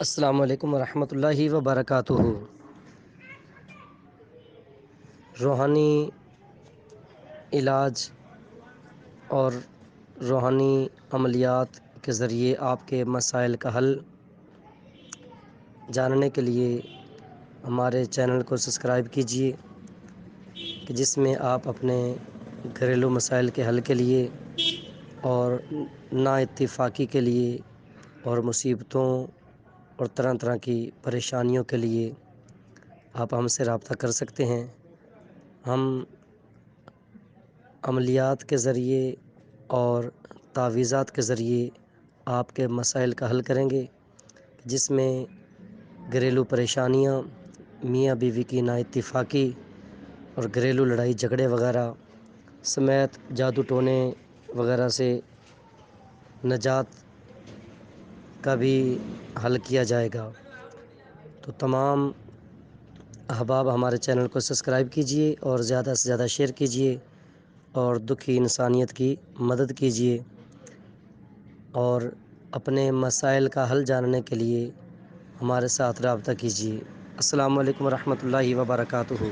السلام علیکم ورحمۃ اللہ وبرکاتہ۔ روحانی علاج اور روحانی عملیات کے ذریعے آپ کے مسائل کا حل جاننے کے لیے ہمارے چینل کو سبسکرائب کیجیے کہ جس میں آپ اپنے گھریلو مسائل کے حل کے لیے اور نا اتفاقی کے لیے اور مصیبتوں اور طرح طرح کی پریشانیوں کے لیے آپ ہم سے رابطہ کر سکتے ہیں۔ ہم عملیات کے ذریعے اور تعویذات کے ذریعے آپ کے مسائل کا حل کریں گے، جس میں گھریلو پریشانیاں، میاں بیوی کی نا اتفاقی اور گھریلو لڑائی جھگڑے وغیرہ سمیت جادو ٹونے وغیرہ سے نجات کا بھی حل کیا جائے گا۔ تو تمام احباب ہمارے چینل کو سبسکرائب کیجیے اور زیادہ سے زیادہ شیئر کیجیے اور دکھی انسانیت کی مدد کیجیے، اور اپنے مسائل کا حل جاننے کے لیے ہمارے ساتھ رابطہ کیجیے۔ السلام علیکم ورحمۃ اللہ وبرکاتہ۔